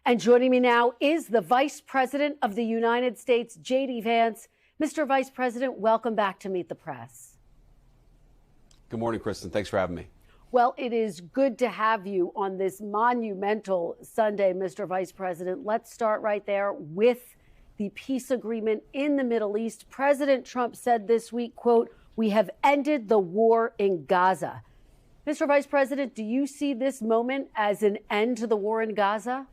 And joining me now is the Vice President of the United States, JD Vance. Mr. Vice President, welcome back to Meet the Press. Good morning, Kristen. Thanks for having me. Well, it is good to have you on this monumental Sunday, Mr. Vice President. Let's start right there with the peace agreement in the Middle East. President Trump said this week, quote, "We have ended the war in Gaza." Mr. Vice President, do you see this moment as an end to the war in Gaza?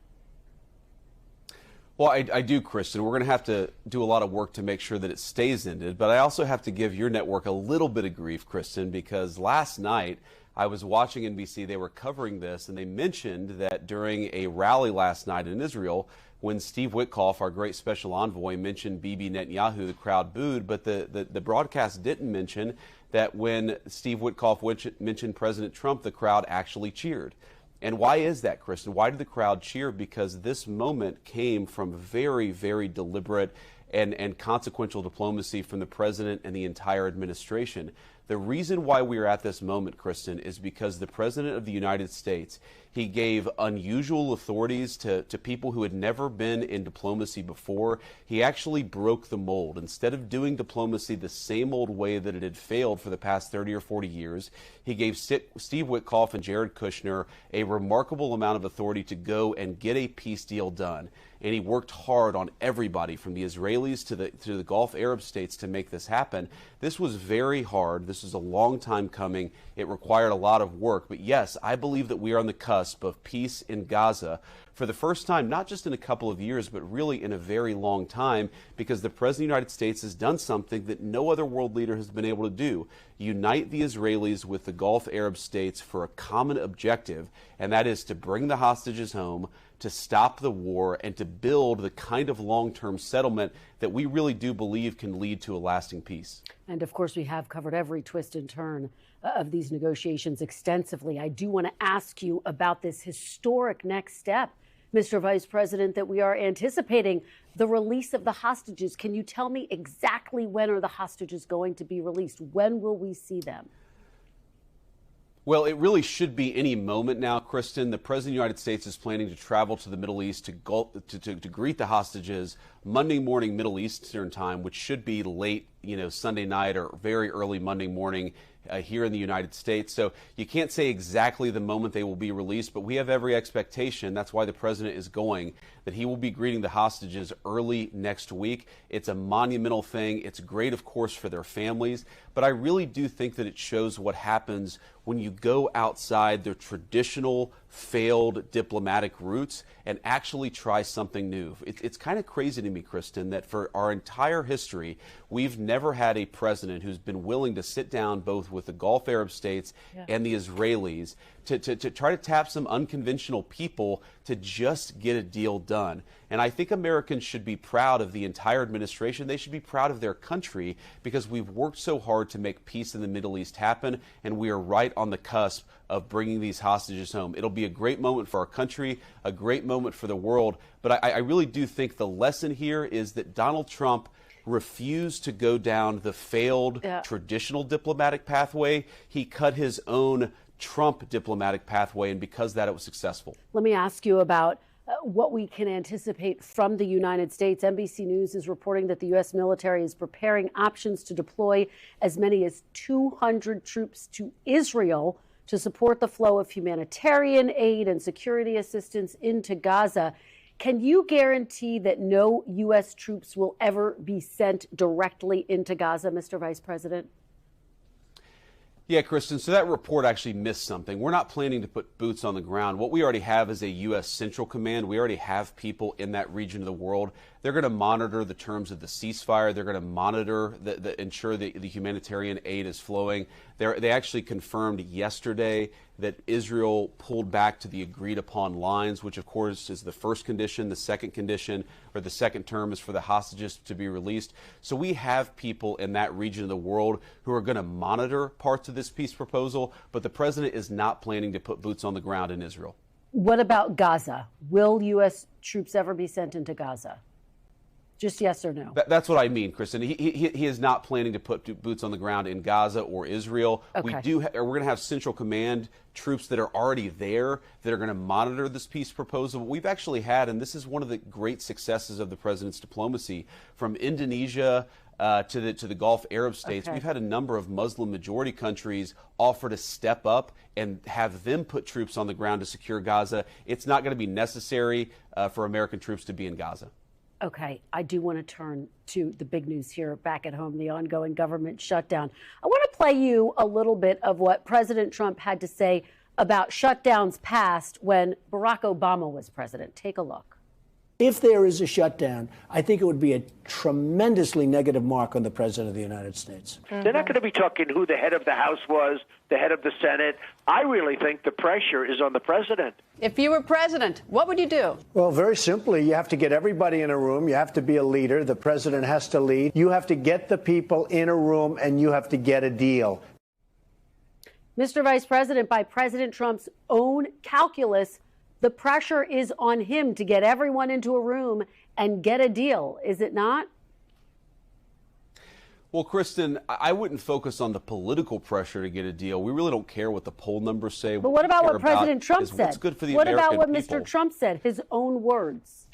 Well, I do, Kristen. We're going to have to do a lot of work to make sure that it stays ended. But I also have to give your network a little bit of grief, Kristen, because last night I was watching NBC. They were covering this, and they mentioned that during a rally last night in Israel, when Steve Witkoff, our great special envoy, mentioned Bibi Netanyahu, the crowd booed. But the broadcast didn't mention that when Steve Witkoff mentioned President Trump, the crowd actually cheered. And why is that, Kristen? Why did the crowd cheer? Because this moment came from very, very deliberate and consequential diplomacy from the president and the entire administration. The reason why we are at this moment, Kristen, is because the president of the United States, he gave unusual authorities to people who had never been in diplomacy before. He actually broke the mold. Instead of doing diplomacy the same old way that it had failed for the past 30 or 40 years, he gave Steve Witkoff and Jared Kushner a remarkable amount of authority to go and get a peace deal done. And he worked hard on everybody from the Israelis to the Gulf Arab states to make this happen. This was very hard. This was a long time coming. It required a lot of work. But yes, I believe that we are on the cusp of peace in Gaza for the first time, not just in a couple of years, but really in a very long time, because the President of the United States has done something that no other world leader has been able to do: unite the Israelis with the Gulf Arab states for a common objective, and that is to bring the hostages home, to stop the war, and to build the kind of long-term settlement that we really do believe can lead to a lasting peace. And of course, we have covered every twist and turn of these negotiations extensively. I do want to ask you about this historic next step, Mr. Vice President, that we are anticipating: the release of the hostages. Can you tell me exactly when are the hostages going to be released? When will we see them? Well, it really should be any moment now, Kristen. The President of the United States is planning to travel to the Middle East to greet the hostages Monday morning Middle Eastern time, which should be late, Sunday night or very early Monday morning here in the United States. So you can't say exactly the moment they will be released, but we have every expectation. That's why the president is going, that he will be greeting the hostages early next week. It's a monumental thing. It's great, of course, for their families. But I really do think that it shows what happens when you go outside the traditional failed diplomatic routes and actually try something new. It's kind of crazy to me, Kristen, that for our entire history, we've never had a president who's been willing to sit down both with the Gulf Arab states and the Israelis to try to tap some unconventional people to just get a deal done. And I think Americans should be proud of the entire administration. They should be proud of their country, because we've worked so hard to make peace in the Middle East happen, and we are right on the cusp of bringing these hostages home. It'll be a great moment for our country, a great moment for the world. But I really do think the lesson here is that Donald Trump refused to go down the failed traditional diplomatic pathway. He cut his own Trump diplomatic pathway, and because of that, it was successful. Let me ask you about what we can anticipate from the United States. NBC News is reporting that the U.S. military is preparing options to deploy as many as 200 troops to Israel to support the flow of humanitarian aid and security assistance into Gaza. Can you guarantee that no U.S. troops will ever be sent directly into Gaza, Mr. Vice President? Yeah, Kristen, so that report actually missed something. We're not planning to put boots on the ground. What we already have is a U.S. Central Command. We already have people in that region of the world. They're going to monitor the terms of the ceasefire. They're going to monitor, ensure the humanitarian aid is flowing. They actually confirmed yesterday that Israel pulled back to the agreed upon lines, which of course is the first condition. The second condition, or the second term, is for the hostages to be released. So we have people in that region of the world who are going to monitor parts of this peace proposal, but the president is not planning to put boots on the ground in Israel. What about Gaza? Will U.S. troops ever be sent into Gaza? Just yes or no? That's what I mean, Kristen. He is not planning to put boots on the ground in Gaza or Israel. Okay. We're going to have Central Command troops that are already there that are going to monitor this peace proposal. But we've actually had, and this is one of the great successes of the president's diplomacy, from Indonesia to the Gulf Arab states. Okay. We've had a number of Muslim majority countries offer to step up and have them put troops on the ground to secure Gaza. It's not going to be necessary for American troops to be in Gaza. Okay, I do want to turn to the big news here back at home, the ongoing government shutdown. I want to play you a little bit of what President Trump had to say about shutdowns past when Barack Obama was president. Take a look. If there is a shutdown, I think it would be a tremendously negative mark on the President of the United States. They're not going to be talking who the head of the House was, the head of the Senate. I really think the pressure is on the President. If you were president, what would you do? Well, very simply, you have to get everybody in a room. You have to be a leader. The President has to lead. You have to get the people in a room, and you have to get a deal. Mr. Vice President, by President Trump's own calculus, the pressure is on him to get everyone into a room and get a deal, is it not? Well, Kristen, I wouldn't focus on the political pressure to get a deal. We really don't care what the poll numbers say. But what about what President Trump said? What's good for the What American about what people. Mr. Trump said, his own words?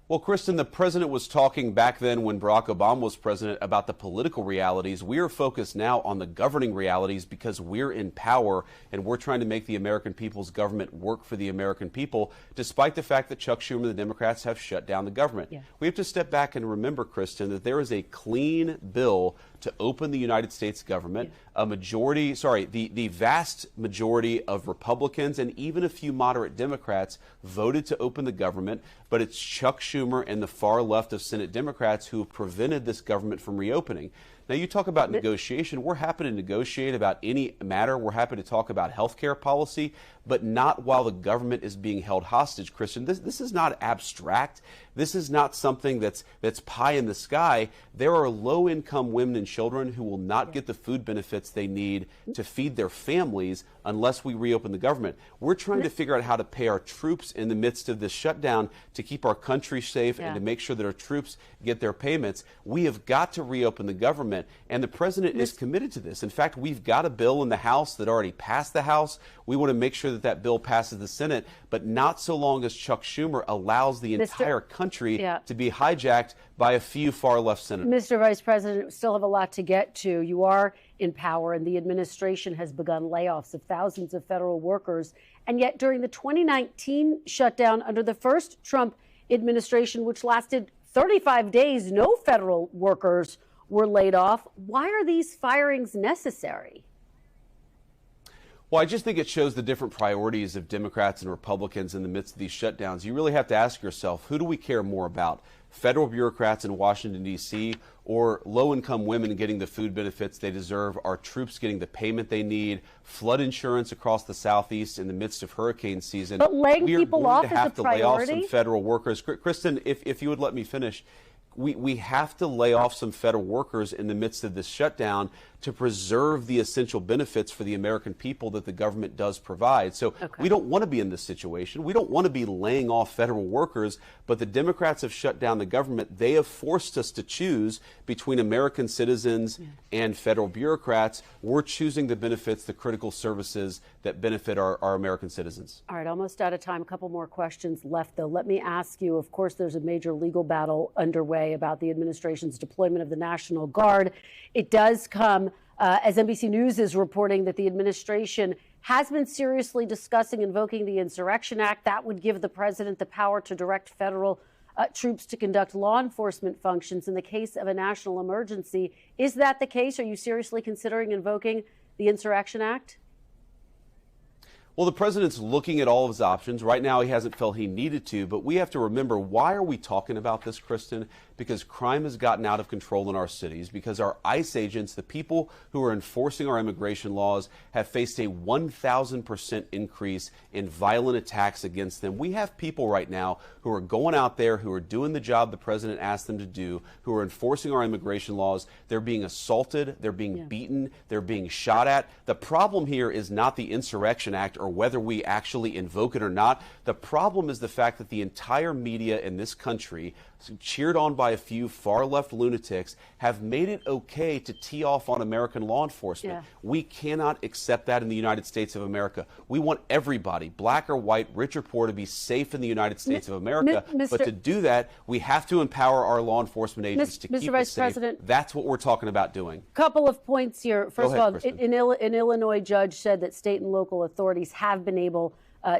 Well, Kristen, the president was talking back then when Barack Obama was president about the political realities. We are focused now on the governing realities because we're in power and we're trying to make the American people's government work for the American people, despite the fact that Chuck Schumer and the Democrats have shut down the government. Yeah. We have to step back and remember, Kristen, that there is a clean bill to open the United States government. The vast majority of Republicans and even a few moderate Democrats voted to open the government, but it's Chuck Schumer and the far left of Senate Democrats who have prevented this government from reopening. Now, you talk about negotiation. We're happy to negotiate about any matter. We're happy to talk about health care policy, but not while the government is being held hostage, Christian. This is not abstract. This is not something that's pie in the sky. There are low-income women and children who will not get the food benefits they need to feed their families unless we reopen the government. We're trying to figure out how to pay our troops in the midst of this shutdown to keep our country safe and to make sure that our troops get their payments. We have got to reopen the government, and the president is committed to this. In fact, we've got a bill in the House that already passed the House. We want to make sure that that bill passes the Senate, but not so long as Chuck Schumer allows the entire country to be hijacked by a few far-left senators. Mr. Vice President, we still have a lot to get to. You are in power, and the administration has begun layoffs of thousands of federal workers. And yet, during the 2019 shutdown under the first Trump administration, which lasted 35 days, no federal workers were laid off. Why are these firings necessary? Well, I just think it shows the different priorities of Democrats and Republicans in the midst of these shutdowns. You really have to ask yourself, who do we care more about? Federal bureaucrats in Washington, D.C., or low-income women getting the food benefits they deserve, our troops getting the payment they need, flood insurance across the Southeast in the midst of hurricane season? But laying people off is a priority? We are going to have to lay off some federal workers. Kristen, if you would let me finish, we have to lay off some federal workers in the midst of this shutdown to preserve the essential benefits for the American people that the government does provide. So we don't want to be in this situation. We don't want to be laying off federal workers, but the Democrats have shut down the government. They have forced us to choose between American citizens and federal bureaucrats. We're choosing the benefits, the critical services that benefit our American citizens. All right, almost out of time. A couple more questions left, though. Let me ask you, of course, there's a major legal battle underway about the administration's deployment of the National Guard. It does come as NBC News is reporting that the administration has been seriously discussing invoking the Insurrection Act. That would give the president the power to direct federal troops to conduct law enforcement functions in the case of a national emergency. Is that the case? Are you seriously considering invoking the Insurrection Act? Well, the president's looking at all of his options. Right now, he hasn't felt he needed to, but we have to remember, why are we talking about this, Kristen? Because crime has gotten out of control in our cities, because our ICE agents, the people who are enforcing our immigration laws, have faced a 1,000% increase in violent attacks against them. We have people right now who are going out there, who are doing the job the president asked them to do, who are enforcing our immigration laws. They're being assaulted, they're being beaten, they're being shot at. The problem here is not the Insurrection Act or or whether we actually invoke it or not. The problem is the fact that the entire media in this country, cheered on by a few far-left lunatics, have made it okay to tee off on American law enforcement. Yeah. We cannot accept that in the United States of America. We want everybody, black or white, rich or poor, to be safe in the United States of America. But to do that, we have to empower our law enforcement agents to keep us safe. That's what we're talking about doing. Couple of points here. First of all, an Illinois judge said that state and local authorities have been able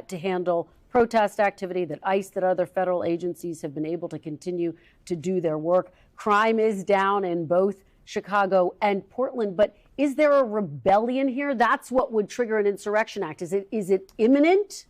to handle protest activity, that ICE, that other federal agencies have been able to continue to do their work. Crime is down in both Chicago and Portland, but is there a rebellion here? That's what would trigger an insurrection act. Is it imminent?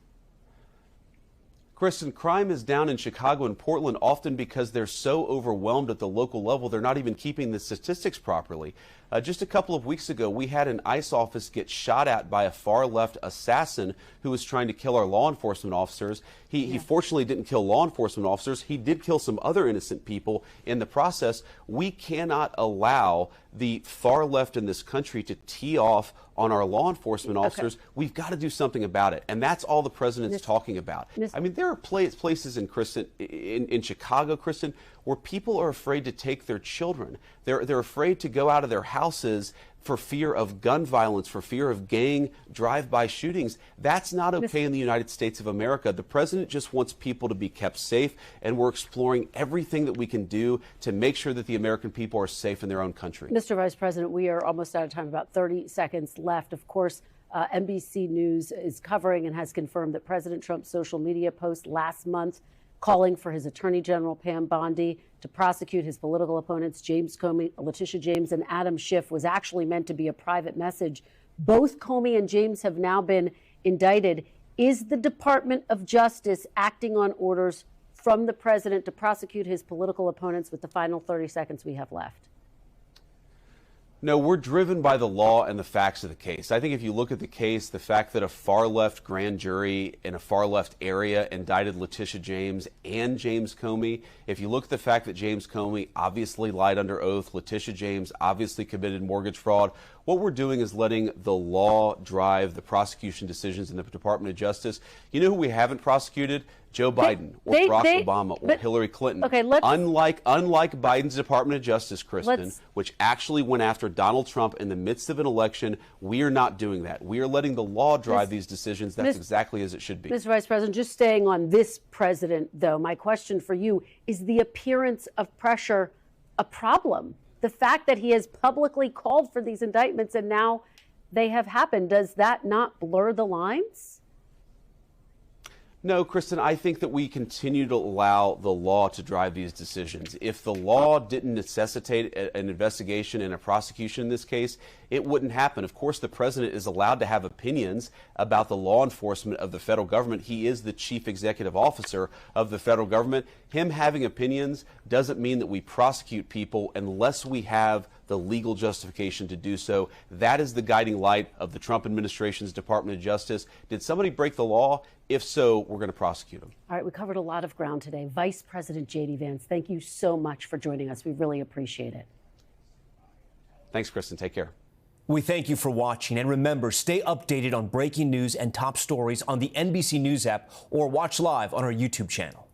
Kristen, crime is down in Chicago and Portland often because they're so overwhelmed at the local level, they're not even keeping the statistics properly. Just a couple of weeks ago, we had an ICE office get shot at by a far-left assassin who was trying to kill our law enforcement officers. He fortunately didn't kill law enforcement officers. He did kill some other innocent people in the process. We cannot allow the far left in this country to tee off on our law enforcement officers. We've got to do something about it. And that's all the president's talking about. I mean, there are places in Chicago, Kristen, where people are afraid to take their children. They're afraid to go out of their houses for fear of gun violence, for fear of gang drive-by shootings. That's not okay in the United States of America. The president just wants people to be kept safe, and we're exploring everything that we can do to make sure that the American people are safe in their own country. Mr. Vice President, we are almost out of time, about 30 seconds left. Of course, NBC News is covering and has confirmed that President Trump's social media post last month calling for his Attorney General Pam Bondi to prosecute his political opponents, James Comey, Letitia James, and Adam Schiff, was actually meant to be a private message. Both Comey and James have now been indicted. Is the Department of Justice acting on orders from the president to prosecute his political opponents? With the final 30 seconds we have left. No, we're driven by the law and the facts of the case. I think if you look at the case, the fact that a far-left grand jury in a far-left area indicted Letitia James and James Comey, if you look at the fact that James Comey obviously lied under oath, Letitia James obviously committed mortgage fraud, what we're doing is letting the law drive the prosecution decisions in the Department of Justice. You know who we haven't prosecuted? Joe Biden or Barack Obama or Hillary Clinton. Okay, unlike Biden's Department of Justice, Kristen, which actually went after Donald Trump in the midst of an election, we are not doing that. We are letting the law drive these decisions. That's exactly as it should be. Mr. Vice President, just staying on this president, though, my question for you is the appearance of pressure a problem? The fact that he has publicly called for these indictments and now they have happened, does that not blur the lines? No, Kristen, I think that we continue to allow the law to drive these decisions. If the law didn't necessitate an investigation and a prosecution in this case, it wouldn't happen. Of course, the president is allowed to have opinions about the law enforcement of the federal government. He is the chief executive officer of the federal government. Him having opinions doesn't mean that we prosecute people unless we have the legal justification to do so. That is the guiding light of the Trump administration's Department of Justice. Did somebody break the law? If so, we're going to prosecute them. All right, we covered a lot of ground today. Vice President JD Vance, thank you so much for joining us. We really appreciate it. Thanks, Kristen. Take care. We thank you for watching. And remember, stay updated on breaking news and top stories on the NBC News app or watch live on our YouTube channel.